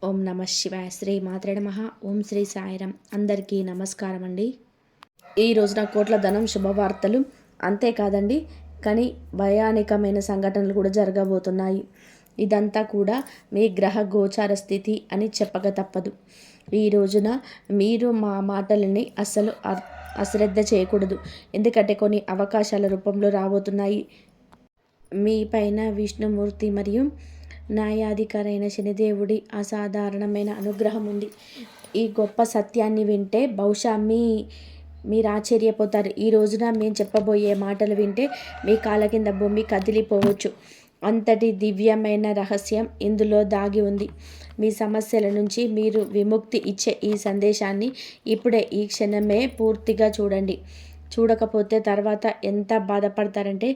ఓం నమ శివాయ. శ్రీ మాత్రే నమః. ఓం శ్రీ సాయిరాం. అందరికీ నమస్కారం అండి. ఈ రోజున కోట్ల ధనం శుభవార్తలు అంతేకాదండి, కానీ భయానకమైన సంఘటనలు కూడా జరగబోతున్నాయి. ఇదంతా కూడా మీ గ్రహ గోచార స్థితి అని చెప్పక తప్పదు. ఈ రోజున మీరు మా మాటలని అస్సలు అశ్రద్ధ చేయకూడదు. ఎందుకంటే కొన్ని అవకాశాల రూపంలో రాబోతున్నాయి. మీ పైన విష్ణుమూర్తి మరియు న్యాయాధికారైన శనిదేవుడి అసాధారణమైన అనుగ్రహం ఉంది. ఈ గొప్ప సత్యాన్ని వింటే బహుశా మీరు ఆశ్చర్యపోతారు. ఈ రోజున మేము చెప్పబోయే మాటలు వింటే మీ కాళ్ళ కింద భూమి కదిలిపోవచ్చు. అంతటి దివ్యమైన రహస్యం ఇందులో దాగి ఉంది. మీ సమస్యల నుంచి మీరు విముక్తి ఇచ్చే ఈ సందేశాన్ని ఇప్పుడే ఈ క్షణమే పూర్తిగా చూడండి. చూడకపోతే తర్వాత ఎంత బాధపడతారంటే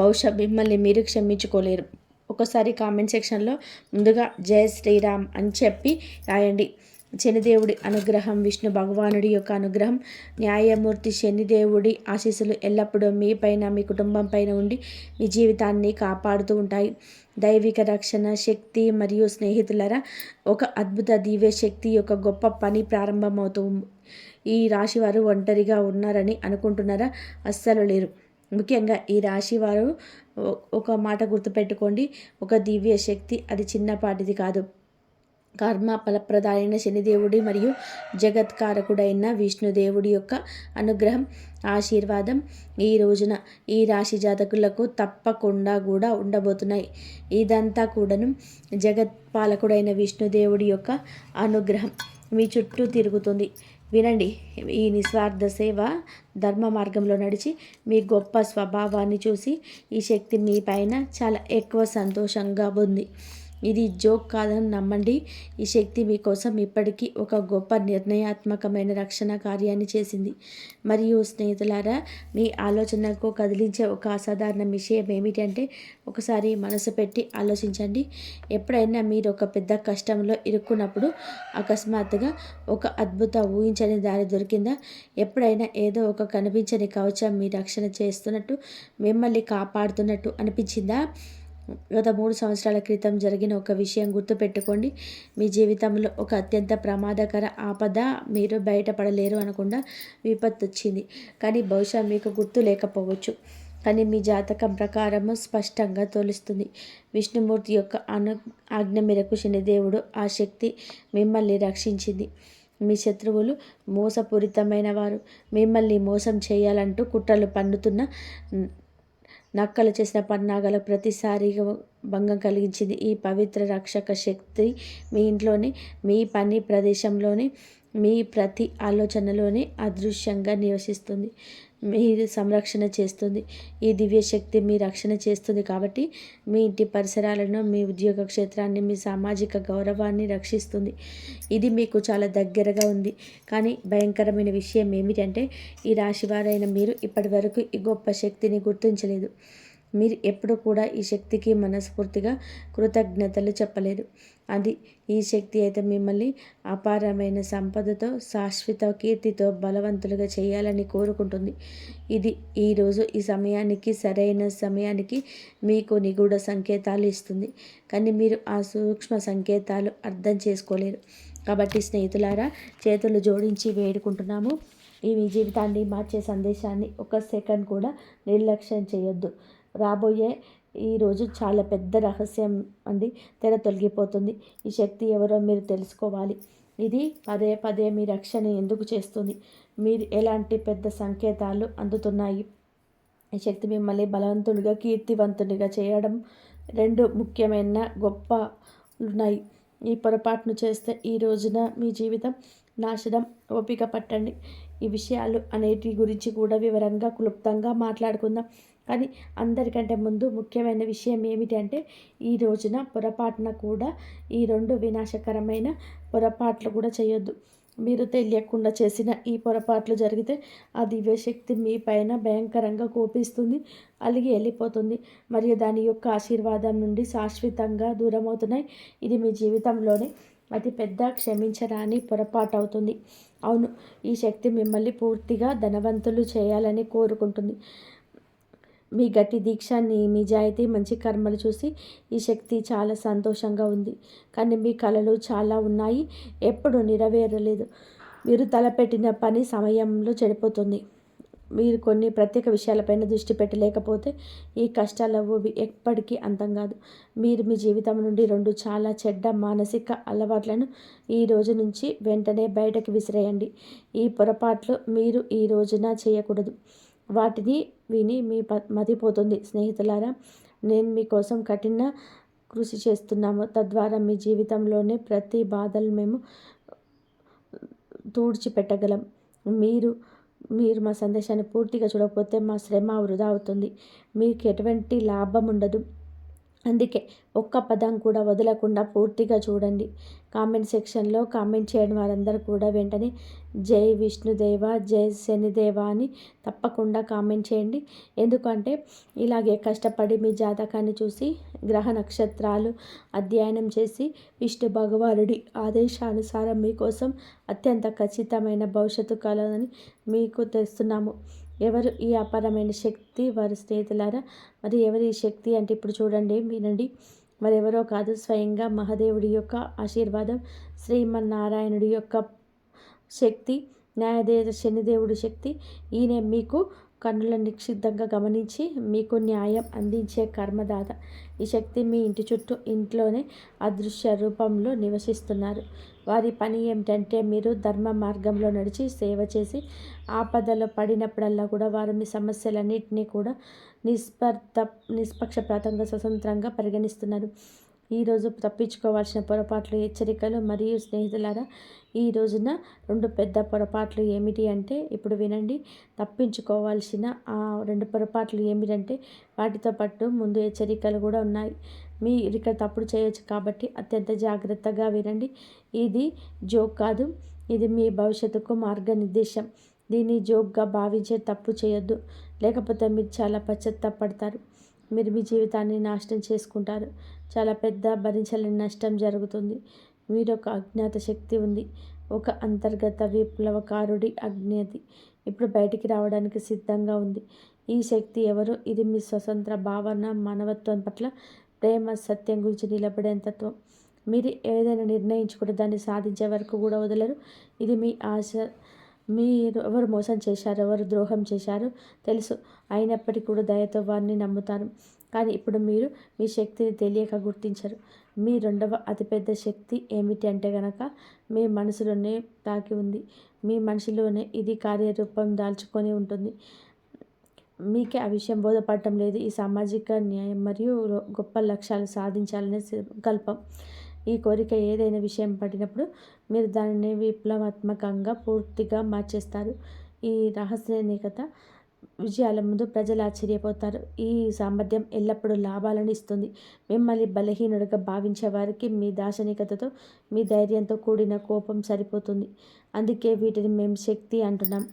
బహుశా మిమ్మల్ని మీరు క్షమించుకోలేరు. ఒకసారి కామెంట్ సెక్షన్లో ముందుగా జై శ్రీరామ్ అని చెప్పి రాయండి. శనిదేవుడి అనుగ్రహం, విష్ణు భగవానుడి యొక్క అనుగ్రహం, న్యాయమూర్తి శనిదేవుడి ఆశీస్సులు ఎల్లప్పుడూ మీ పైన, మీ కుటుంబం పైన ఉండి మీ జీవితాన్ని కాపాడుతూ ఉంటాయి. దైవిక రక్షణ శక్తి మరియు స్నేహితులరా, ఒక అద్భుత దివ్య శక్తి యొక్క గొప్ప పని ప్రారంభమవుతూ ఈ రాశి వారు ఒంటరిగా ఉన్నారని అనుకుంటున్నారా? అస్సలు లేరు. ముఖ్యంగా ఈ రాశి వారు ఒక మాట గుర్తుపెట్టుకోండి, ఒక దివ్య శక్తి అది చిన్నపాటిది కాదు. కర్మ ఫలప్రదాయైన శనిదేవుడి మరియు జగత్కారకుడైన విష్ణుదేవుడి యొక్క అనుగ్రహం, ఆశీర్వాదం ఈ రోజున ఈ రాశి జాతకులకు తప్పకుండా కూడా ఉండబోతున్నాయి. ఇదంతా కూడాను జగత్పాలకుడైన విష్ణుదేవుడి యొక్క అనుగ్రహం మీ చుట్టూ తిరుగుతుంది. వినండి, ఈ నిస్వార్థ సేవ ధర్మ మార్గంలో నడిచి మీ గొప్ప స్వభావాన్ని చూసి ఈ శక్తి మీ పైన చాలా ఎక్కువ సంతోషంగా ఉంది. ఇది జోక్ కాదని నమ్మండి. ఈ శక్తి మీకోసం ఇప్పటికీ ఒక గొప్ప నిర్ణయాత్మకమైన రక్షణ కార్యాన్ని చేసింది. మరియు స్నేహితులారా, మీ ఆలోచనకు కదిలించే ఒక అసాధారణ విషయం ఏమిటంటే, ఒకసారి మనసు పెట్టి ఆలోచించండి. ఎప్పుడైనా మీరు ఒక పెద్ద కష్టంలో ఇరుక్కున్నప్పుడు అకస్మాత్తుగా ఒక అద్భుత ఊహించని దారి దొరికిందా? ఎప్పుడైనా ఏదో ఒక కనిపించని కవచం మీ రక్షణ చేస్తున్నట్టు, మిమ్మల్ని కాపాడుతున్నట్టు అనిపించిందా? గత 3 సంవత్సరాల క్రితం జరిగిన ఒక విషయం గుర్తుపెట్టుకోండి. మీ జీవితంలో ఒక అత్యంత ప్రమాదకర ఆపద, మీరు బయటపడలేరు అనకుండా విపత్తు వచ్చింది. కానీ బహుశా మీకు గుర్తు లేకపోవచ్చు. కానీ మీ జాతకం ప్రకారము స్పష్టంగా తోలుస్తుంది. విష్ణుమూర్తి యొక్క ఆజ్ఞ మేరకు శనిదేవుడు ఆ శక్తి మిమ్మల్ని రక్షించింది. మీ శత్రువులు మోసపూరితమైన వారు, మిమ్మల్ని మోసం చేయాలంటూ కుట్రలు పన్నుతున్న నక్కలు చేసిన పన్నాగాలకు ప్రతిసారిగా భంగం కలిగించింది. ఈ పవిత్ర రక్షక శక్తి మీ ఇంట్లోని, మీ పని ప్రదేశంలోని, మీ ప్రతి ఆలోచనలోనే అదృశ్యంగా నివసిస్తుంది. మీరు సంరక్షణ చేస్తుంది. ఈ దివ్య శక్తి మీ రక్షణ చేస్తుంది కాబట్టి మీ ఇంటి పరిసరాలను, మీ ఉద్యోగ క్షేత్రాన్ని, మీ సామాజిక గౌరవాన్ని రక్షిస్తుంది. ఇది మీకు చాలా దగ్గరగా ఉంది. కానీ భయంకరమైన విషయం ఏమిటంటే, ఈ రాశివారైన మీరు ఇప్పటి వరకు ఈ గొప్ప శక్తిని గుర్తించలేదు. మీరు ఎప్పుడు కూడా ఈ శక్తికి మనస్ఫూర్తిగా కృతజ్ఞతలు చెప్పలేదు. అది ఈ శక్తి అయితే మిమ్మల్ని అపారమైన సంపదతో, శాశ్వత కీర్తితో బలవంతులుగా చేయాలని కోరుకుంటుంది. ఇది ఈరోజు ఈ సమయానికి, సరైన సమయానికి మీకు నిగూఢ సంకేతాలు ఇస్తుంది. కానీ మీరు ఆ సూక్ష్మ సంకేతాలు అర్థం చేసుకోలేరు. కాబట్టి స్నేహితులారా, చేతులు జోడించి వేడుకుంటున్నాము. ఈ మీ జీవితాన్ని మార్చే సందేశాన్ని ఒక సెకండ్ కూడా నిర్లక్ష్యం చేయొద్దు. రాబోయే ఈరోజు చాలా పెద్ద రహస్యం అండి తెర తొలగిపోతుంది. ఈ శక్తి ఎవరో మీరు తెలుసుకోవాలి. ఇది పదే పదే మీ రక్షణ ఎందుకు చేస్తుంది? మీరు ఎలాంటి పెద్ద సంకేతాలు అందుతున్నాయి? ఈ శక్తి మిమ్మల్ని బలవంతుడిగా, కీర్తివంతునిగా చేయడం 2 ముఖ్యమైన గొప్ప ఉన్నాయి. ఈ పొరపాటును చేస్తే ఈ రోజున మీ జీవితం నాశనం. ఓపిక పట్టండి. ఈ విషయాలు అనేటి గురించి కూడా వివరంగా, క్లుప్తంగా మాట్లాడుకుందాం. కానీ అందరికంటే ముందు ముఖ్యమైన విషయం ఏమిటంటే, ఈ రోజున పొరపాటున కూడా ఈ 2 వినాశకరమైన పొరపాట్లు కూడా చేయొద్దు. మీరు తెలియకుండా చేసిన ఈ పొరపాట్లు జరిగితే ఆ దివ్యశక్తి మీ పైన భయంకరంగా కోపిస్తుంది, అలిగి వెళ్ళిపోతుంది. మరియు దాని యొక్క ఆశీర్వాదం నుండి శాశ్వతంగా దూరమవుతున్నాయి. ఇది మీ జీవితంలోనే అతి పెద్ద క్షమించరాని పొరపాటు అవుతుంది. అవును, ఈ శక్తి మిమ్మల్ని పూర్తిగా ధనవంతులు చేయాలని కోరుకుంటుంది. మీ గట్టి దీక్ష, నిజాయితీ, మంచి కర్మలు చూసి ఈ శక్తి చాలా సంతోషంగా ఉంది. కానీ మీ కలలు చాలా ఉన్నాయి, ఎప్పుడు నెరవేరలేదు. మీరు తలపెట్టిన పని సమయంలో చెడిపోతుంది. మీరు కొన్ని ప్రత్యేక విషయాలపైన దృష్టి పెట్టలేకపోతే ఈ కష్టాలు ఎప్పటికీ అంతం కాదు. మీరు మీ జీవితం నుండి 2 చాలా చెడ్డ మానసిక అలవాట్లను ఈ రోజు నుంచి వెంటనే బయటకు విసిరేయండి. ఈ పొరపాట్లు మీరు ఈ రోజున చేయకూడదు. వాటిని విని మీ మతిపోతుంది. స్నేహితులారా, నేను మీకోసం కఠిన కృషి చేస్తున్నాము. తద్వారా మీ జీవితంలోనే ప్రతి బాధలు మేము తుడిచిపెట్టగలం. మీరు మా సందేశాన్ని పూర్తిగా చూడకపోతే మా శ్రమ వృధా అవుతుంది. మీకు ఎటువంటి లాభం ఉండదు. అందుకే ఒక్క పదం కూడా వదలకుండా పూర్తిగా చూడండి. కామెంట్ సెక్షన్లో కామెంట్ చేయడం వారందరూ కూడా వెంటనే జై విష్ణుదేవ, జై శనిదేవ అని తప్పకుండా కామెంట్ చేయండి. ఎందుకంటే ఇలాగే కష్టపడి మీ జాతకాన్ని చూసి గ్రహ నక్షత్రాలు అధ్యయనం చేసి విష్ణు భగవానుడి ఆదేశానుసారం మీకోసం అత్యంత ఖచ్చితమైన భవిష్యత్తు కలదని మీకు తెస్తున్నాము. ఎవరు ఈ అపారమైన శక్తి? వారి స్నేహితులారా. మరి ఎవరు ఈ శక్తి అంటే ఇప్పుడు చూడండి, వినండి. మరెవరో కాదు, స్వయంగా మహాదేవుడి యొక్క ఆశీర్వాదం, శ్రీమన్నారాయణుడి యొక్క శక్తి, న్యాయదేవత శనిదేవుడి శక్తి. ఈయన మీకు కన్నుల నిక్షిప్తంగా గమనించి మీకు న్యాయం అందించే కర్మదాత. ఈ శక్తి మీ ఇంటి చుట్టూ, ఇంట్లోనే అదృశ్య రూపంలో నివసిస్తున్నారు. వారి పని ఏమిటంటే మీరు ధర్మ మార్గంలో నడిచి సేవ చేసి ఆపదలో పడినప్పుడల్లా కూడా వారు మీ సమస్యలన్నింటినీ కూడా నిష్పక్షపాతంగా స్వతంత్రంగా పరిగణిస్తున్నారు. ఈరోజు తప్పించుకోవాల్సిన పొరపాట్లు, హెచ్చరికలు మరియు స్నేహితులారా, ఈ రోజున 2 పెద్ద పొరపాట్లు ఏమిటి అంటే ఇప్పుడు వినండి. తప్పించుకోవాల్సిన ఆ 2 పొరపాట్లు ఏమిటంటే వాటితో పాటు ముందు హెచ్చరికలు కూడా ఉన్నాయి. మీరు ఇక్కడ తప్పుడు చేయొచ్చు కాబట్టి అత్యంత జాగ్రత్తగా వినండి. ఇది జోక్ కాదు, ఇది మీ భవిష్యత్తుకు మార్గనిర్దేశం. దీన్ని జోక్గా భావించే తప్పు చేయొద్దు, లేకపోతే మీరు చాలా పశ్చాత్తాపడతారు. మీరు మీ జీవితాన్ని నాశనం చేసుకుంటారు. చాలా పెద్ద భరించలేని నష్టం జరుగుతుంది. మీరు ఒక అజ్ఞాత శక్తి ఉంది, ఒక అంతర్గత విప్లవకారుడి అజ్ఞాతి ఇప్పుడు బయటికి రావడానికి సిద్ధంగా ఉంది. ఈ శక్తి ఎవరు? ఇది మీ స్వతంత్ర భావన, మానవత్వం పట్ల ప్రేమ, సత్యం గురించి నిలబడే తత్వం. మీరు ఏదైనా నిర్ణయించుకుంటే దాన్ని సాధించే వరకు కూడా వదలరు. ఇది మీ ఆశ. మీరు ఎవరు మోసం చేశారు, ఎవరు ద్రోహం చేశారో తెలుసు, అయినప్పటికీ కూడా దయతో వారిని నమ్ముతారు. కానీ ఇప్పుడు మీరు మీ శక్తిని తెలియక గుర్తించరు. మీ 2వ అతిపెద్ద శక్తి ఏమిటి అంటే కనుక మీ మనసులోనే తాకి ఉంది. మీ మనసులోనే ఇది కార్యరూపం దాల్చుకొని ఉంటుంది. మీకే ఆ విషయం బోధపడటం లేదు. ఈ సామాజిక న్యాయం మరియు గొప్ప లక్ష్యాలు సాధించాలనే సంకల్పం, ఈ కోరిక ఏదైనా విషయం పడినప్పుడు మీరు దానిని విప్లవాత్మకంగా పూర్తిగా మార్చేస్తారు. ఈ రహస్యనికత విజయాల ముందు ప్రజలు ఆశ్చర్యపోతారు. ఈ సామర్థ్యం ఎల్లప్పుడూ లాభాలను ఇస్తుంది. మిమ్మల్ని బలహీనుడిగా భావించే వారికి మీ దార్శనికతతో, మీ ధైర్యంతో కూడిన కోపం సరిపోతుంది. అందుకే వీటిని మేము శక్తి అంటున్నాం,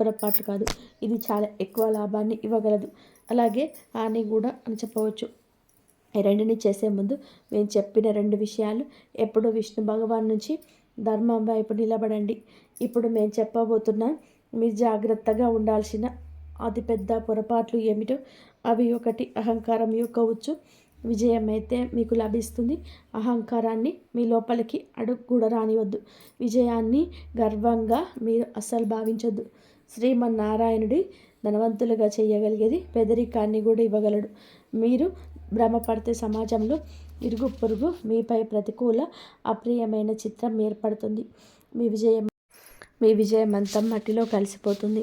పొరపాట్లు కాదు. ఇది చాలా ఎక్కువ లాభాన్ని ఇవ్వగలదు, అలాగే హాని కూడా అని చెప్పవచ్చు. ఈ 2ని చేసే ముందు మేము చెప్పిన 2 విషయాలు ఎప్పుడూ విష్ణు భగవాన్ నుంచి ధర్మం వైపు నిలబడండి. ఇప్పుడు మేము చెప్పబోతున్న మీరు జాగ్రత్తగా ఉండాల్సిన అతిపెద్ద పొరపాట్లు ఏమిటో అవి: 1, అహంకారం యొక్క ఉచ్చు. విజయం అయితే మీకు లభిస్తుంది, అహంకారాన్ని మీ లోపలికి అడుగు కూడా రానివద్దు. విజయాన్ని గర్వంగా మీరు అస్సలు భావించొద్దు. శ్రీమన్నారాయణుడి ధనవంతులుగా చేయగలిగేది పేదరికాన్ని కూడా ఇవ్వగలడు. మీరు భ్రమపడితే సమాజంలో ఇరుగు పొరుగు మీపై ప్రతికూల అప్రియమైన చిత్రం ఏర్పడుతుంది. మీ విజయమంతం మట్టిలో కలిసిపోతుంది.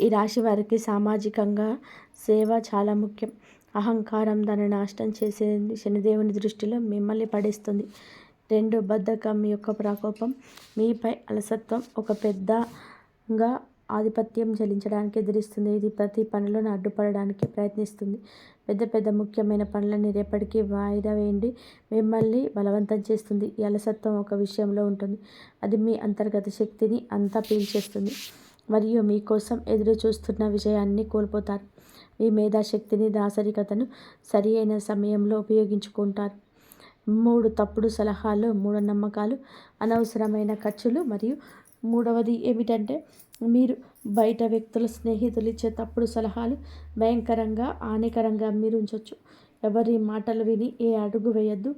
ఈ రాశి వారికి సామాజికంగా సేవ చాలా ముఖ్యం. అహంకారం దాన్ని నాశనం చేసేది. శనిదేవుని దృష్టిలో మిమ్మల్ని పడేస్తుంది. 2, బద్ధకం యొక్క ప్రకోపం. మీపై అలసత్వం ఒక పెద్దగా ఆధిపత్యం చెలించడానికి ఎదిరిస్తుంది. ఇది ప్రతి పనిలోనూ అడ్డుపడడానికి ప్రయత్నిస్తుంది. పెద్ద ముఖ్యమైన పనులన్నీ రేపటికి వాయిదా వేయండి మిమ్మల్ని బలవంతం చేస్తుంది. ఈ అలసత్వం ఒక విషయంలో ఉంటుంది, అది మీ అంతర్గత శక్తిని అంతా పీల్చేస్తుంది మరియు మీకోసం ఎదురు చూస్తున్న విజయాన్ని కోల్పోతారు. మీ మేధాశక్తిని, దాసరికతను సరి అయిన సమయంలో ఉపయోగించుకుంటారు. 3 తప్పుడు సలహాలు, మూఢనమ్మకాలు, అనవసరమైన ఖర్చులు మరియు మూడవది ఏమిటంటే, మీరు బయట వ్యక్తుల స్నేహితులు ఇచ్చే తప్పుడు సలహాలు భయంకరంగా హానికరంగా మీరు ఉంచవచ్చు. ఎవరి మాటలు విని ఏ అడుగు వేయొద్దు.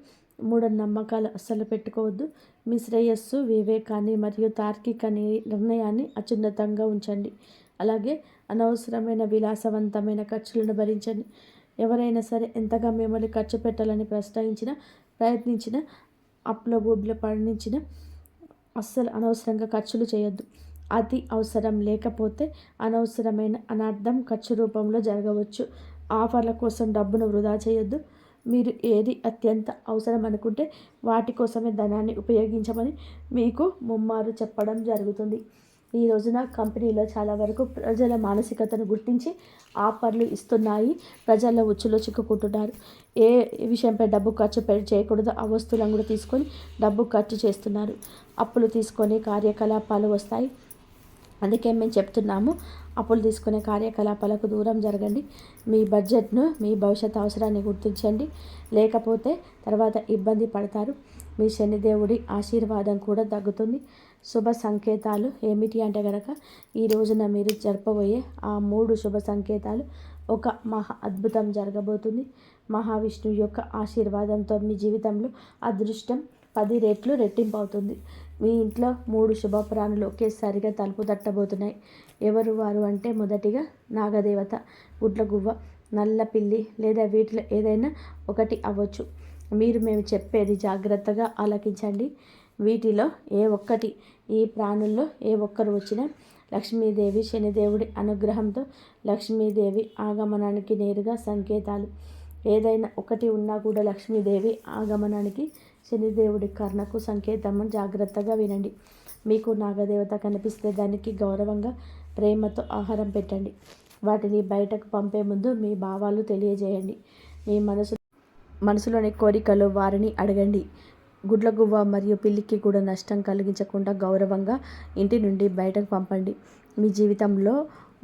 మూఢనమ్మకాలు అస్సలు పెట్టుకోవద్దు. మీ శ్రేయస్సు, వివేకాన్ని మరియు తార్కిక నిర్ణయాన్ని అత్యున్నతంగా ఉంచండి. అలాగే అనవసరమైన విలాసవంతమైన ఖర్చులను భరించండి. ఎవరైనా సరే ఎంతగా మిమ్మల్ని ఖర్చు పెట్టాలని ప్రయత్నించినా అప్పుల ఊబిలో పయనించినా అస్సలు అనవసరంగా ఖర్చులు చేయొద్దు. అతి అవసరం లేకపోతే అనవసరమైన అనర్థం ఖర్చు రూపంలో జరగవచ్చు. ఆఫర్ల కోసం డబ్బును వృధా చేయొద్దు. మీరు ఏది అత్యంత అవసరం అనుకుంటే వాటి కోసమే ధనాన్ని ఉపయోగించమని మీకు ముమ్మారు చెప్పడం జరుగుతుంది. ఈ రోజున కంపెనీలో చాలా వరకు ప్రజల మానసికతను గుర్తించి ఆఫర్లు ఇస్తున్నాయి. ప్రజల ఉచ్చులో చిక్కుకుంటున్నారు. ఏ విషయంపై డబ్బు ఖర్చు చేయకూడదో ఆ వస్తువులను కూడా తీసుకొని డబ్బు ఖర్చు చేస్తున్నారు. అప్పులు తీసుకొని కార్యకలాపాలు వస్తాయి. అందుకే మేము చెప్తున్నాము, అప్పులు తీసుకునే కార్యకలాపాలకు దూరం జరగండి. మీ బడ్జెట్ను, మీ భవిష్యత్ అవసరాన్ని గుర్తించండి. లేకపోతే తర్వాత ఇబ్బంది పడతారు. మీ శనిదేవుడి ఆశీర్వాదం కూడా తగ్గుతుంది. శుభ సంకేతాలు ఏమిటి అంటే కనుక, ఈ రోజున మీరు జరపబోయే ఆ 3 శుభ సంకేతాలు. ఒక మహా అద్భుతం జరగబోతుంది. మహావిష్ణువు యొక్క ఆశీర్వాదంతో మీ జీవితంలో అదృష్టం 10 రెట్లు రెట్టింపు అవుతుంది. మీ ఇంట్లో 3 శుభప్రాణులు ఒకేసారిగా తలుపు తట్టబోతున్నాయి. ఎవరు వారు అంటే, మొదటిగా నాగదేవత, గుడ్లగువ్వ, నల్ల పిల్లి లేదా వీటిలో ఏదైనా ఒకటి అవ్వచ్చు. మేము చెప్పేది జాగ్రత్తగా ఆలకించండి. వీటిలో ఈ ప్రాణుల్లో ఏ ఒక్కరు వచ్చినా లక్ష్మీదేవి, శనిదేవుడి అనుగ్రహంతో లక్ష్మీదేవి ఆగమనానికి నేరుగా సంకేతాలు. ఏదైనా ఒకటి ఉన్నా కూడా లక్ష్మీదేవి ఆగమనానికి, శనిదేవుడి కర్ణకు సంకేతం. జాగ్రత్తగా వినండి. మీకు నాగదేవత కనిపిస్తే దానికి గౌరవంగా, ప్రేమతో ఆహారం పెట్టండి. వాటిని బయటకు పంపే ముందు మీ భావాలు తెలియజేయండి. మీ మనసులోని కోరికలు వారిని అడగండి. గుడ్లగువ్వ మరియు పిల్లికి కూడా నష్టం కలిగించకుండా గౌరవంగా ఇంటి నుండి బయటకు పంపండి. మీ జీవితంలో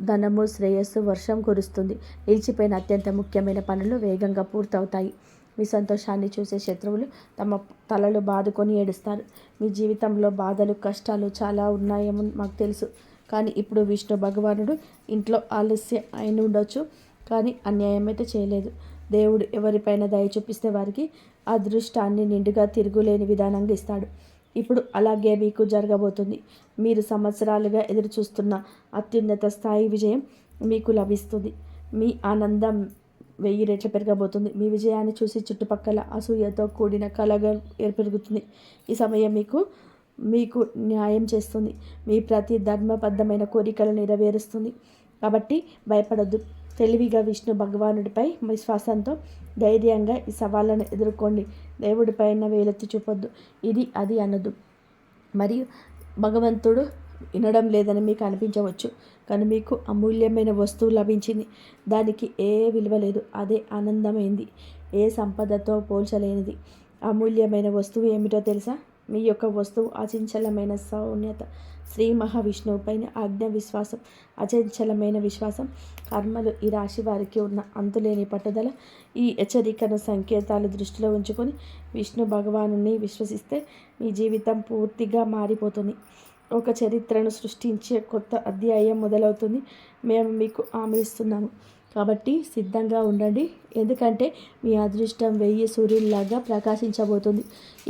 ధనము, శ్రేయస్సు వర్షం కురుస్తుంది. నిలిచిపోయిన అత్యంత ముఖ్యమైన పనులు వేగంగా పూర్తవుతాయి. మీ సంతోషాన్ని చూసే శత్రువులు తమ తలలు బాదుకొని ఏడుస్తారు. మీ జీవితంలో బాధలు, కష్టాలు చాలా ఉన్నాయేమో మాకు తెలుసు. కానీ ఇప్పుడు విష్ణు భగవానుడు ఇంట్లో ఆలస్యం అయిన ఉండొచ్చు, కానీ అన్యాయం అయితే చేయలేదు. దేవుడు ఎవరిపైన దయ చూపిస్తే వారికి అదృష్టాన్ని నిండుగా తిరుగులేని విధానంగా ఇస్తాడు. ఇప్పుడు అలాగే మీకు జరగబోతుంది. మీరు సంవత్సరాలుగా ఎదురు చూస్తున్న అత్యున్నత స్థాయి విజయం మీకు లభిస్తుంది. మీ ఆనందం 1000 రెట్లు పెరగబోతుంది. మీ విజయాన్ని చూసి చుట్టుపక్కల అసూయతో కూడిన కలగా పెరుగుతుంది. ఈ సమయం మీకు న్యాయం చేస్తుంది. మీ ప్రతి ధర్మబద్ధమైన కోరికలు నెరవేరుస్తుంది. కాబట్టి భయపడొద్దు. తెలివిగా విష్ణు భగవానుడిపై విశ్వాసంతో ధైర్యంగా ఈ సవాళ్ళను ఎదుర్కోండి. దేవుడిపైన వేలెత్తి చూపొద్దు. ఇది అది అనొద్దు. మరియు భగవంతుడు వినడం లేదని మీకు అనిపించవచ్చు, కానీ మీకు అమూల్యమైన వస్తువు లభించింది. దానికి ఏ విలువ లేదు. అదే ఆనందమైంది. ఏ సంపదతో పోల్చలేనిది. అమూల్యమైన వస్తువు ఏమిటో తెలుసా? మీ యొక్క వస్తువు అచంచలమైన సౌమ్యత. శ్రీ మహావిష్ణువుపైన ఆజ్ఞ విశ్వాసం, అచంచలమైన విశ్వాసం. కర్మలు. ఈ రాశి వారికి ఉన్న అంతులేని పట్టుదల. ఈ హెచ్చరికను సంకేతాలు దృష్టిలో ఉంచుకొని విష్ణు భగవానుని విశ్వసిస్తే మీ జీవితం పూర్తిగా మారిపోతుంది. ఒక చరిత్రను సృష్టించే కొత్త అధ్యాయం మొదలవుతుంది. మేము మీకు హామీ ఇస్తున్నాము. కాబట్టి సిద్ధంగా ఉండండి. ఎందుకంటే మీ అదృష్టం 1000 సూర్యుల్లాగా ప్రకాశించబోతుంది.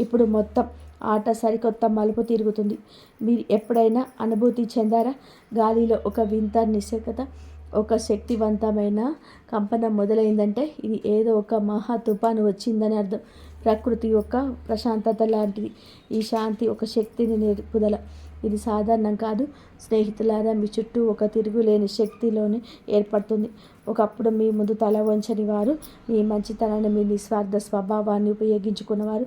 ఇప్పుడు మొత్తం ఆట సరికొత్త మలుపు తిరుగుతుంది. మీరు ఎప్పుడైనా అనుభూతి చెందారా? గాలిలో ఒక వింత నిశ్శబ్దత, ఒక శక్తివంతమైన కంపనం మొదలైందంటే ఇది ఏదో ఒక మహా తుఫాను వచ్చిందని అర్థం. ప్రకృతి యొక్క ప్రశాంతత లాంటిది ఈ శాంతి. ఒక శక్తిని నిలుపుదల. ఇది సాధారణం కాదు. స్నేహితులారా, మీ చుట్టూ ఒక తిరుగులేని శక్తిలోనే ఏర్పడుతుంది. ఒకప్పుడు మీ ముందు తల వంచని వారు, మీ మంచితనాన్ని, మీ నిస్వార్థ స్వభావాన్ని ఉపయోగించుకున్నవారు,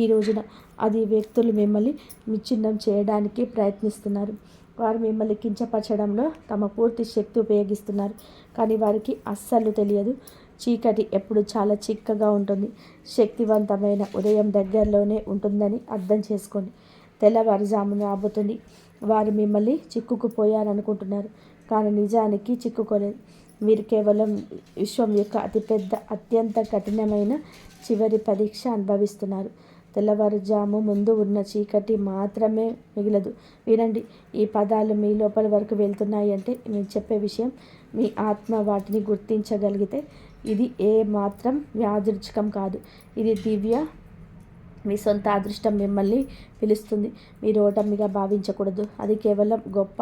ఈ రోజున అది వ్యక్తులు మిమ్మల్ని విచ్ఛిన్నం చేయడానికి ప్రయత్నిస్తున్నారు. వారు మిమ్మల్ని కించపరచడంలో తమ పూర్తి శక్తి ఉపయోగిస్తున్నారు. కానీ వారికి అస్సలు తెలియదు, చీకటి ఎప్పుడు చాలా చిక్కగా ఉంటుంది. శక్తివంతమైన ఉదయం దగ్గరలోనే ఉంటుందని అర్థం చేసుకోండి. తెల్లవారుజామున రాబోతుంది. వారు మిమ్మల్ని చిక్కుకుపోయారనుకుంటున్నారు, కానీ నిజానికి చిక్కుకోలేదు. మీరు కేవలం విశ్వం యొక్క అతిపెద్ద, అత్యంత కఠినమైన చివరి పరీక్ష అనుభవిస్తున్నారు. తెల్లవారుజాము ముందు ఉన్న చీకటి మాత్రమే మిగలదు. వినండి, ఈ పదాలు మీ లోపల వరకు వెళ్తున్నాయి అంటే నేను చెప్పే విషయం మీ ఆత్మ వాటిని గుర్తించగలిగితే ఇది ఏ మాత్రం యాదృచ్ఛికం కాదు. ఇది దివ్య, మీ సొంత అదృష్టం మిమ్మల్ని పిలుస్తుంది. మీరు ఓటమిగా భావించకూడదు. అది కేవలం గొప్ప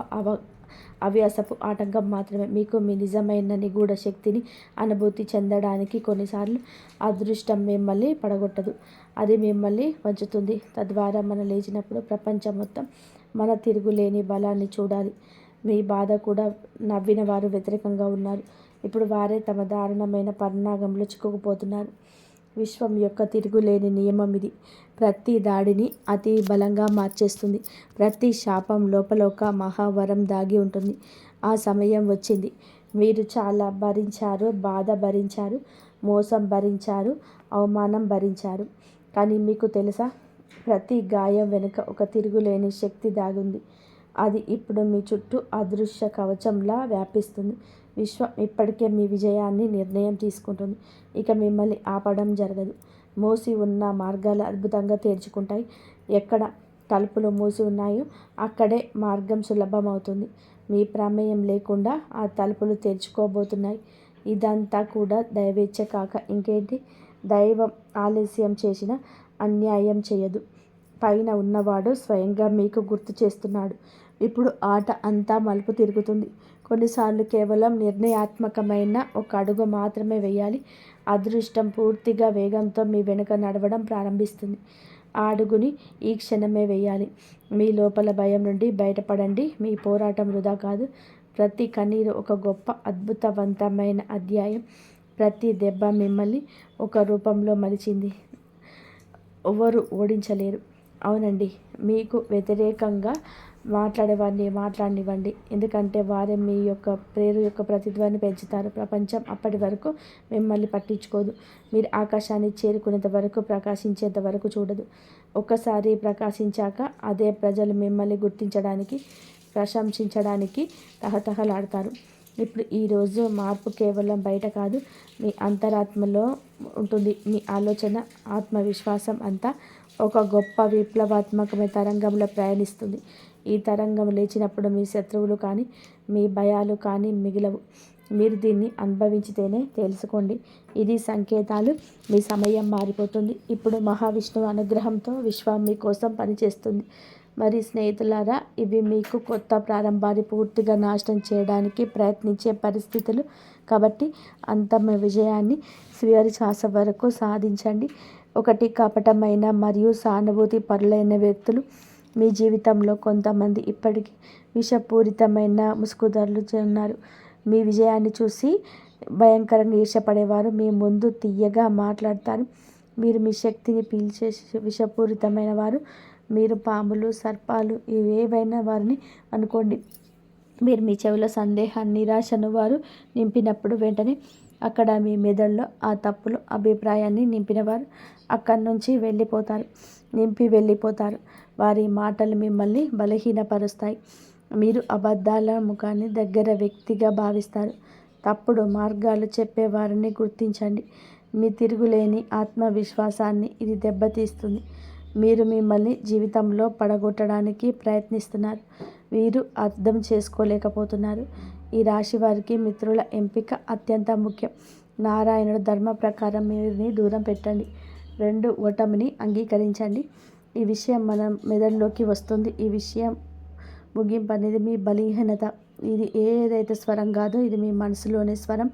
అవ్యాసపు ఆటంకం మాత్రమే. మీకు మీ నిజమైన నిగూఢ శక్తిని అనుభూతి చెందడానికి కొన్నిసార్లు అదృష్టం మిమ్మల్ని పడగొట్టదు, అది మిమ్మల్ని వంచుతుంది. తద్వారా మనం లేచినప్పుడు ప్రపంచం మొత్తం మన తిరుగులేని బలాన్ని చూడాలి. మీ బాధ కూడా నవ్విన వారు వ్యతిరేకంగా ఉన్నారు. ఇప్పుడు వారే తమ దారుణమైన పరిణామంలో చిక్కుకుపోతున్నారు. విశ్వం యొక్క తిరుగులేని నియమం ఇది. ప్రతి దాడిని అతి బలంగా మార్చేస్తుంది. ప్రతి శాపం లోపల ఒక మహావరం దాగి ఉంటుంది. ఆ సమయం వచ్చింది. మీరు చాలా భరించారు, బాధ భరించారు, మోసం భరించారు, అవమానం భరించారు. కానీ మీకు తెలుసా, ప్రతి గాయం వెనుక ఒక తిరుగులేని శక్తి దాగుంది. అది ఇప్పుడు మీ చుట్టూ అదృశ్య కవచంలా వ్యాపిస్తుంది. విశ్వం ఇప్పటికే మీ విజయాన్ని నిర్ణయం తీసుకుంటుంది. ఇక మిమ్మల్ని ఆపడం జరగదు. మూసి ఉన్న మార్గాలు అద్భుతంగా తెరుచుకుంటాయి. ఎక్కడ తలుపులు మూసి ఉన్నాయో అక్కడే మార్గం సులభమవుతుంది. మీ ప్రమేయం లేకుండా ఆ తలుపులు తెరుచుకోబోతున్నాయి. ఇదంతా కూడా దైవేచ్ఛ కాక ఇంకేంటి? దైవం ఆలస్యం చేసిన అన్యాయం చేయదు. పైన ఉన్నవాడు స్వయంగా మీకు గుర్తు చేస్తున్నాడు. ఇప్పుడు ఆట అంతా మలుపు తిరుగుతుంది. కొన్నిసార్లు కేవలం నిర్ణయాత్మకమైన ఒక అడుగు మాత్రమే వేయాలి. అదృష్టం పూర్తిగా వేగంతో మీ వెనుక నడవడం ప్రారంభిస్తుంది. ఆ అడుగుని ఈ క్షణమే వేయాలి. మీ లోపల భయం నుండి బయటపడండి. మీ పోరాటం వృధా కాదు. ప్రతి కన్నీరు ఒక గొప్ప అద్భుతవంతమైన అధ్యాయం. ప్రతి దెబ్బ మిమ్మల్ని ఒక రూపంలో మలిచింది. ఎవరు ఓడించలేరు. అవునండి, మీకు వ్యతిరేకంగా మాట్లాడేవారిని మాట్లాడనివ్వండి. ఎందుకంటే వారే మీ యొక్క ప్రేరు యొక్క ప్రతిధ్వని పెంచుతారు. ప్రపంచం అప్పటి వరకు మిమ్మల్ని పట్టించుకోదు. మీరు ఆకాశాన్ని చేరుకునేంత వరకు, ప్రకాశించేంత వరకు చూడదు. ఒక్కసారి ప్రకాశించాక అదే ప్రజలు మిమ్మల్ని గుర్తించడానికి, ప్రశంసించడానికి తహతహలాడతారు. ఇప్పుడు ఈరోజు మార్పు కేవలం బయట కాదు, మీ అంతరాత్మలో ఉంటుంది. మీ ఆలోచన, ఆత్మవిశ్వాసం అంతా ఒక గొప్ప విప్లవాత్మకమైన తరంగంలో ప్రయాణిస్తుంది. ఈ తరంగం లేచినప్పుడు మీ శత్రువులు కానీ, మీ భయాలు కానీ మిగిలవు. మీరు దీన్ని అనుభవించితేనే తెలుసుకోండి. ఇది సంకేతాలు. మీ సమయం మారిపోతుంది. ఇప్పుడు మహావిష్ణువు అనుగ్రహంతో విశ్వం మీకోసం పనిచేస్తుంది. మరి స్నేహితులారా, ఇవి మీకు కొత్త ప్రారంభాన్ని పూర్తిగా నాశనం చేయడానికి ప్రయత్నించే పరిస్థితులు. కాబట్టి అంతమ విజయాన్ని చివరి శ్వాస వరకు సాధించండి. ఒకటి, కపటమైన మరియు సానుభూతి పరులైన వ్యక్తులు మీ జీవితంలో కొంతమంది ఇప్పటికీ విషపూరితమైన ముసుగుదారులు ఉన్నారు. మీ విజయాన్ని చూసి భయంకరంగా ఈర్ష్యపడేవారు మీ ముందు తీయగా మాట్లాడతారు. మీరు మీ శక్తిని పీల్చే విషపూరితమైన వారు. మీరు పాములు, సర్పాలు ఏవైనా వారిని అనుకోండి. మీరు మీ చెవిలో సందేహాన్ని, నిరాశను వారు నింపినప్పుడు వెంటనే అక్కడ మీ మెదడులో ఆ తప్పులు అభిప్రాయాన్ని నింపినవారు అక్కడి నుంచి వెళ్ళిపోతారు. వారి మాటలు మిమ్మల్ని బలహీనపరుస్తాయి. మీరు అబద్ధాల ముఖాన్ని దగ్గర వ్యక్తిగా భావిస్తారు. తప్పుడు మార్గాలు చెప్పేవారిని గుర్తించండి. మీ తిరుగులేని ఆత్మవిశ్వాసాన్ని ఇది దెబ్బతీస్తుంది. మీరు మిమ్మల్ని జీవితంలో పడగొట్టడానికి ప్రయత్నిస్తున్నారు. వీరు అర్థం చేసుకోలేకపోతున్నారు. ఈ రాశి వారికి మిత్రుల ఎంపిక అత్యంత ముఖ్యం. నారాయణుడు ధర్మ ప్రకారం మీరుని దూరం పెట్టండి. 2, ఓటమిని అంగీకరించండి. ఈ విషయం మన మెదడులోకి వస్తుంది. ఈ విషయం ముగింపు అనేది మీ బలహీనత. ఇది ఏదైతే స్వరం కాదో ఇది మీ మనసులోనే స్వరం.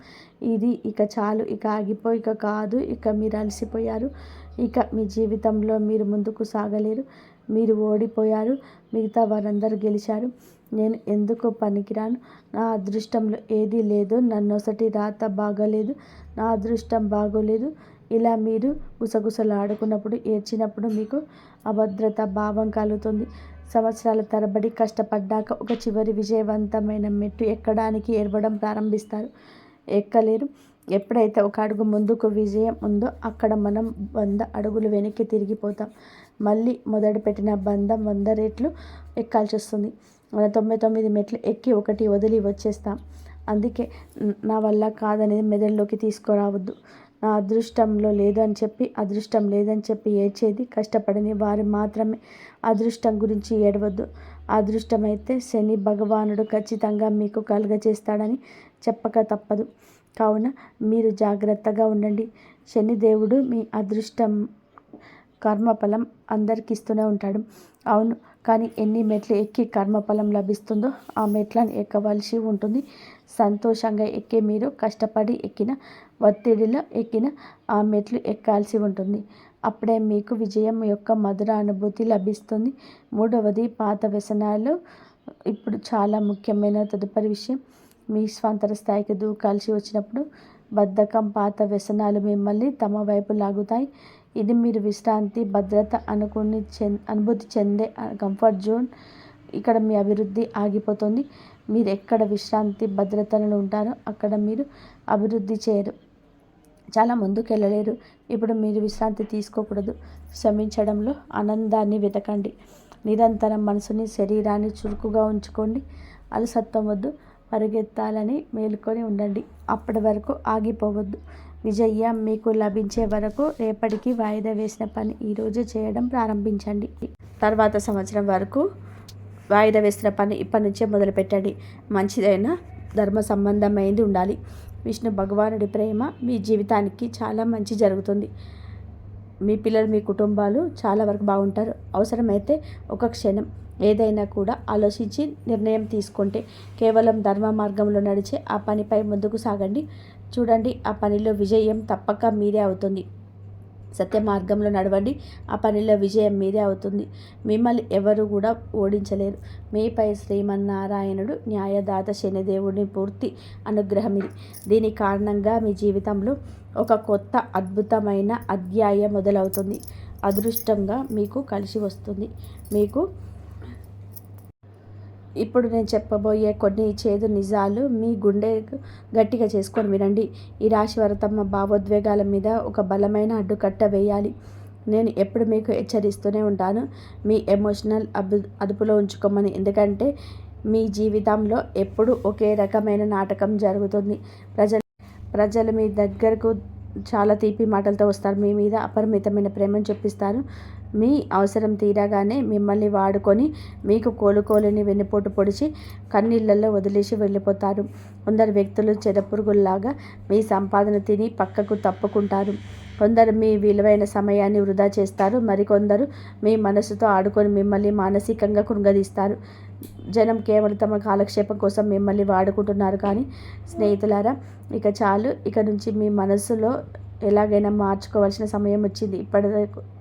ఇది ఇక చాలు, ఇక ఆగిపోయి, ఇక కాదు, ఇక మీరు అలసిపోయారు, ఇక మీ జీవితంలో మీరు ముందుకు సాగలేరు, మీరు ఓడిపోయారు, మిగతా వారందరూ గెలిచారు, నేను ఎందుకు పనికిరాను, నా అదృష్టంలో ఏదీ లేదు, నన్నొసటి రాత బాగలేదు, నా అదృష్టం బాగోలేదు, ఇలా మీరు గుసగుసలాడుకున్నప్పుడు, ఏడ్చినప్పుడు మీకు అభద్రత భావం కలుగుతుంది. సంవత్సరాల తరబడి కష్టపడ్డాక ఒక చివరి విజయవంతమైన మెట్టు ఎక్కడానికి ఏడవడం ప్రారంభిస్తారు. ఎక్కలేరు. ఎప్పుడైతే ఒక అడుగు ముందుకు విజయం ఉందో అక్కడ మనం 100 అడుగులు వెనక్కి తిరిగిపోతాం. మళ్ళీ మొదలుపెట్టిన బంధం 100 రెట్లు ఎక్కాల్సి వస్తుంది. మన 99 మెట్లు ఎక్కి 1 వదిలి వచ్చేస్తాం. అందుకే నా వల్ల కాదనేది మెదడులోకి తీసుకురావద్దు. నా అదృష్టంలో అదృష్టం లేదని చెప్పి ఏడ్చేది కష్టపడని వారు మాత్రమే. అదృష్టం గురించి ఏడవద్దు. అదృష్టమైతే శని భగవానుడు ఖచ్చితంగా మీకు కలుగజేస్తాడని చెప్పక తప్పదు. కావున మీరు జాగ్రత్తగా ఉండండి. శనిదేవుడు మీ అదృష్టం కర్మఫలం అందరికి ఇస్తూనే ఉంటాడు. అవును, కానీ ఎన్ని మెట్లు ఎక్కి కర్మఫలం లభిస్తుందో ఆ మెట్లను ఎక్కవలసి ఉంటుంది. సంతోషంగా ఎక్కి మీరు కష్టపడి ఎక్కిన, ఒత్తిడిలో ఎక్కిన ఆ మెట్లు ఎక్కాల్సి ఉంటుంది. అప్పుడే మీకు విజయం యొక్క మధుర అనుభూతి లభిస్తుంది. మూడవది, పాత వ్యసనాలు. ఇప్పుడు చాలా ముఖ్యమైన తదుపరి విషయం, మీ స్వంత స్థాయికి దూకాల్సి వచ్చినప్పుడు బద్ధకం, పాత వ్యసనాలు మిమ్మల్ని తమ వైపు లాగుతాయి. ఇది మీరు విశ్రాంతి, భద్రత అనుభూతి చెందే కంఫర్ట్ జోన్. ఇక్కడ మీ అభివృద్ధి ఆగిపోతుంది. మీరు ఎక్కడ విశ్రాంతి, భద్రతలు ఉంటారో అక్కడ మీరు అభివృద్ధి చేయరు, చాలా ముందుకెళ్ళలేరు. ఇప్పుడు మీరు విశ్రాంతి తీసుకోకూడదు. శ్రమించడంలో ఆనందాన్ని వెతకండి. నిరంతరం మనసుని, శరీరాన్ని చురుకుగా ఉంచుకోండి. అలసత్వం వద్దు. పరిగెత్తాలని మేలుకొని ఉండండి. అప్పటి వరకు ఆగిపోవద్దు. విజయం మీకు లభించే వరకు రేపటికి వాయిదా వేసిన పని ఈరోజు చేయడం ప్రారంభించండి. తర్వాత సంవత్సరం వరకు వాయిదా వేసిన పని ఇప్పటి నుంచే మొదలుపెట్టండి. మంచిదైన ధర్మ సంబంధమైంది ఉండాలి. విష్ణు భగవానుడి ప్రేమ మీ జీవితానికి చాలా మంచి జరుగుతుంది. మీ పిల్లలు, మీ కుటుంబాలు చాలా వరకు బాగుంటారు. అవసరమైతే ఒక క్షణం ఏదైనా కూడా ఆలోచించి నిర్ణయం తీసుకుంటే కేవలం ధర్మ మార్గంలో నడిచే ఆ పనిపై ముందుకు సాగండి. చూడండి, ఆ పనిలో విజయం తప్పక మీదే అవుతుంది. సత్య మార్గంలో నడవండి, ఆ పనిలో విజయం మీదే అవుతుంది. మిమ్మల్ని ఎవరు కూడా ఓడించలేరు. మీపై శ్రీమన్నారాయణుడు న్యాయదాత శనిదేవుని పూర్తి అనుగ్రహం ఇది. దీని కారణంగా మీ జీవితంలో ఒక కొత్త అద్భుతమైన అధ్యాయం మొదలవుతుంది. అదృష్టంగా మీకు కలిసి వస్తుంది. ఇప్పుడు నేను చెప్పబోయే కొన్ని చేదు నిజాలు మీ గుండె గట్టిగా చేసుకొని వినండి. ఈ రాశి వారు తమ భావోద్వేగాల మీద ఒక బలమైన అడ్డుకట్ట వేయాలి. నేను ఎప్పుడు మీకు హెచ్చరిస్తూనే ఉంటాను, మీ ఎమోషనల్ అదుపులో ఉంచుకోమని. ఎందుకంటే మీ జీవితంలో ఎప్పుడు ఒకే రకమైన నాటకం జరుగుతుంది. ప్రజలు మీ దగ్గరకు చాలా తీపి మాటలతో వస్తారు. మీ మీద అపరిమితమైన ప్రేమను చూపిస్తారు. మీ అవసరం తీరగానే మిమ్మల్ని వాడుకొని మీకు కోలుకోలేని వెన్నుపోటు పొడిచి కన్నీళ్ళల్లో వదిలేసి వెళ్ళిపోతారు. కొందరు వ్యక్తులు చెదపురుగుల్లాగా మీ సంపాదన తిని పక్కకు తప్పుకుంటారు. కొందరు మీ విలువైన సమయాన్ని వృధా చేస్తారు. మరికొందరు మీ మనసుతో ఆడుకొని మిమ్మల్ని మానసికంగా కృంగదీస్తారు. జనం కేవలం తమ కాలక్షేపం కోసం మిమ్మల్ని వాడుకుంటున్నారు. కానీ స్నేహితులారా, ఇక చాలు. ఇక నుంచి మీ మనసులో ఎలాగైనా మార్చుకోవాల్సిన సమయం వచ్చింది.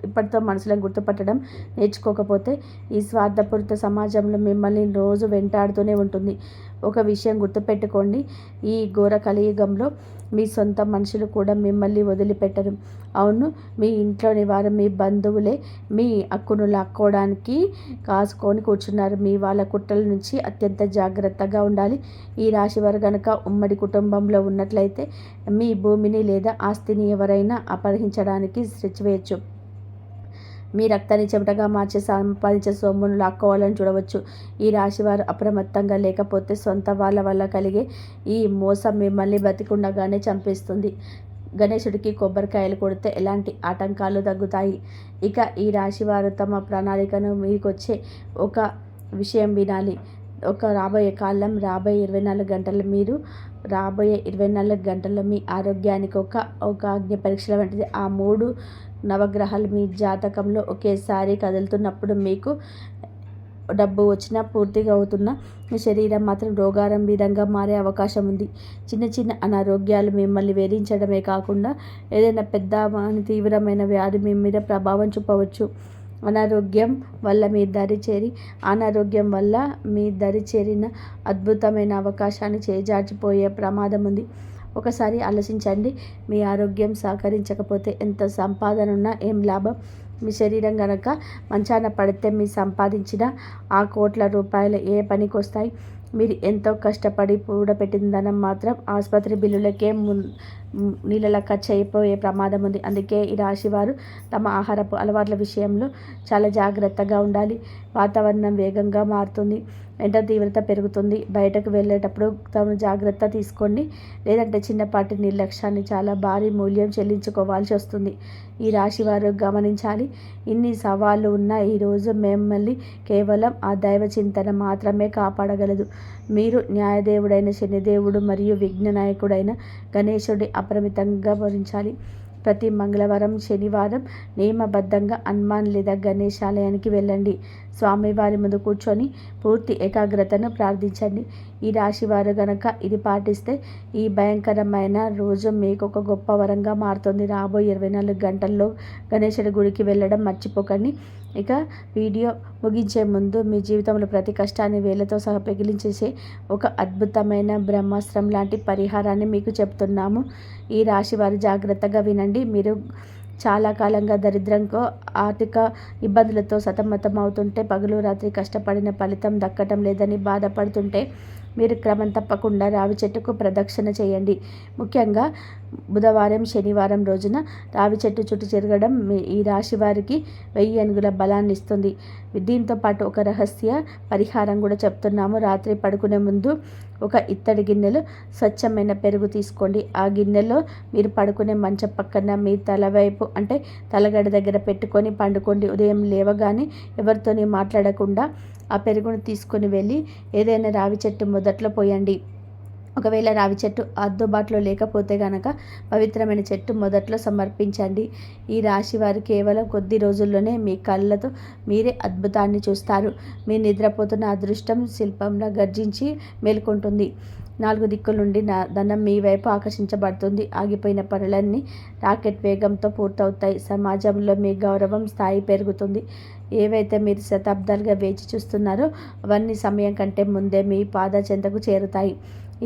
ఇప్పటితో మనసులను గుర్తుపట్టడం నేర్చుకోకపోతే ఈ స్వార్థపూరిత సమాజంలో మిమ్మల్ని రోజు వెంటాడుతూనే ఉంటుంది. ఒక విషయం గుర్తుపెట్టుకోండి, ఈ ఘోర కలియుగంలో మీ సొంత మనుషులు కూడా మిమ్మల్ని వదిలిపెట్టరు. అవును, మీ ఇంట్లోని వారు, మీ బంధువులే మీ హక్కును లాక్కోవడానికి కాసుకొని కూర్చున్నారు. మీ వాళ్ళ కుట్రల నుంచి అత్యంత జాగ్రత్తగా ఉండాలి. ఈ రాశి వారు కనుక ఉమ్మడి కుటుంబంలో ఉన్నట్లయితే మీ భూమిని లేదా ఆస్తిని ఎవరైనా అపహరించడానికి స్కెచ్ వేయచ్చు. మీ రక్తాన్ని చెమటగా మార్చి సంపాదించే సొమ్మును లాక్కోవాలని చూడవచ్చు. ఈ రాశివారు అప్రమత్తంగా లేకపోతే సొంత వాళ్ళ వల్ల కలిగే ఈ మోసం మిమ్మల్ని బతికుండగానే చంపేస్తుంది. గణేశుడికి కొబ్బరికాయలు కొడితే ఎలాంటి ఆటంకాలు తగ్గుతాయి. ఇక ఈ రాశివారు తమ ప్రణాళికను మీకొచ్చే ఒక విషయం వినాలి. రాబోయే 24 గంటలు మీరు రాబోయే 24 గంటల్లో మీ ఆరోగ్యానికి ఒక అగ్ని పరీక్షల వంటిది. ఆ 3 నవగ్రహాలు మీ జాతకంలో ఒకేసారి కదులుతున్నప్పుడు మీకు డబ్బు వచ్చినా పూర్తిగా అవుతున్న మీ శరీరం మాత్రం రోగారంభీరంగా మారే అవకాశం ఉంది. చిన్న చిన్న అనారోగ్యాలు మిమ్మల్ని వేధించడమే కాకుండా ఏదైనా పెద్ద తీవ్రమైన వ్యాధి మీ మీద ప్రభావం చూపవచ్చు. అనారోగ్యం వల్ల మీ దరి చేరిన అద్భుతమైన అవకాశాన్ని చేజార్చిపోయే ప్రమాదం ఉంది. ఒకసారి ఆలోచించండి, మీ ఆరోగ్యం సహకరించకపోతే ఎంత సంపాదన ఉన్నా ఏం లాభం? మీ శరీరం గనక మంచాన పడితే మీ సంపాదించిన ఆ కోట్ల రూపాయలు ఏ పనికి వస్తాయి? మీరు ఎంతో కష్టపడి కూడబెట్టిన ధనం మాత్రం ఆసుపత్రి బిల్లులకే నీళ్ళలా ఖర్చు అయిపోయే ప్రమాదం ఉంది. అందుకే ఈ రాశివారు తమ ఆహారపు అలవాట్ల విషయంలో చాలా జాగ్రత్తగా ఉండాలి. వాతావరణం వేగంగా మారుతుంది. వెంట తీవ్రత పెరుగుతుంది. బయటకు వెళ్ళేటప్పుడు తమ జాగ్రత్త తీసుకోండి, లేదంటే చిన్నపాటి నిర్లక్ష్యాన్ని చాలా భారీ మూల్యం చెల్లించుకోవాల్సి వస్తుంది. ఈ రాశి వారు గమనించాలి, ఇన్ని సవాళ్ళు ఉన్న ఈరోజు మిమ్మల్ని కేవలం ఆ దైవ చింతన మాత్రమే కాపాడగలదు. మీరు న్యాయదేవుడైన శనిదేవుడు మరియు విఘ్న నాయకుడైన గణేశుడి అపరిమితంగా భరించాలి. ప్రతి మంగళవారం, శనివారం నియమబద్ధంగా హనుమాన్ లేదా గణేష్ ఆలయానికి వెళ్ళండి. స్వామివారి ముందు కూర్చొని పూర్తి ఏకాగ్రతను ప్రార్థించండి. ఈ రాశి వారు గనక ఇది పాటిస్తే ఈ భయంకరమైన రోజు మీకు ఒక గొప్ప వరంగా మారుతుంది. రాబోయే 24 గంటల్లో గణేశుడి గుడికి వెళ్ళడం మర్చిపోకండి. ఇక వీడియో ముగించే ముందు మీ జీవితంలో ప్రతి కష్టాన్ని వేళ్లతో సహా పెగిలించేసే ఒక అద్భుతమైన బ్రహ్మాస్త్రం లాంటి పరిహారాన్ని మీకు చెప్తున్నాము. ఈ రాశి వారు జాగ్రత్తగా వినండి. మీరు చాలా కాలంగా దరిద్రంతో, ఆర్థిక ఇబ్బందులతో సతమతం అవుతుంటే, పగలు రాత్రి కష్టపడిన ఫలితం దక్కటం లేదని బాధపడుతుంటే మీరు క్రమం తప్పకుండా రావి చెట్టుకు ప్రదక్షిణ చేయండి. ముఖ్యంగా బుధవారం, శనివారం రోజున రావి చెట్టు చుట్టూ తిరగడం ఈ రాశి వారికి 1000 ఏనుగుల బలాన్ని ఇస్తుంది. దీంతో పాటు ఒక రహస్య పరిహారం కూడా చెప్తున్నాము. రాత్రి పడుకునే ముందు ఒక ఇత్తడి గిన్నెలో స్వచ్ఛమైన పెరుగు తీసుకోండి. ఆ గిన్నెలో మీరు పడుకునే మంచం పక్కన మీ తల వైపు, అంటే తలగడ దగ్గర పెట్టుకొని పండుకోండి. ఉదయం లేవగానే ఎవరితోని మాట్లాడకుండా ఆ పెరుగును తీసుకొని వెళ్ళి ఏదైనా రావి చెట్టు మొదట్లో పోయండి. ఒకవేళ రావి చెట్టు అందుబాటులో లేకపోతే కనుక పవిత్రమైన చెట్టు మొదట్లో సమర్పించండి. ఈ రాశి వారు కేవలం కొద్ది రోజుల్లోనే మీ కళ్ళతో మీరే అద్భుతాన్ని చూస్తారు. మీ నిద్రపోతున్న అదృష్టం శిల్పంలా గర్జించి మేల్కొంటుంది. 4 దిక్కుల నుండి ధనం మీ వైపు ఆకర్షించబడుతుంది. ఆగిపోయిన పనులన్నీ రాకెట్ వేగంతో పూర్తవుతాయి. సమాజంలో మీ గౌరవం స్థాయి పెరుగుతుంది. ఏవైతే మీరు శతాబ్దాలుగా వేచి చూస్తున్నారో అవన్నీ సమయం కంటే ముందే మీ పాద చెంతకు చేరుతాయి.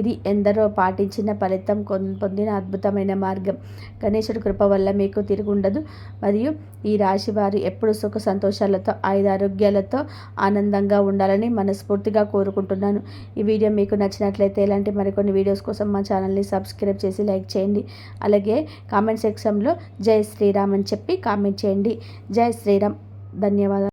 ఇది ఎందరో పాటించిన ఫలితం పొందిన అద్భుతమైన మార్గం. గణేశుడి కృప వల్ల మీకు తిరుగుండదు. మరియు ఈ రాశి వారు ఎప్పుడు సుఖ సంతోషాలతో, ఆయురారోగ్యాలతో ఆనందంగా ఉండాలని మనస్ఫూర్తిగా కోరుకుంటున్నాను. ఈ వీడియో మీకు నచ్చినట్లయితే ఇలాంటి మరికొన్ని వీడియోస్ కోసం మా ఛానల్ని సబ్స్క్రైబ్ చేసి లైక్ చేయండి. అలాగే కామెంట్ సెక్షన్లో జై శ్రీరామ్ అని చెప్పి కామెంట్ చేయండి. జై శ్రీరామ్. ధన్యవాదాలు.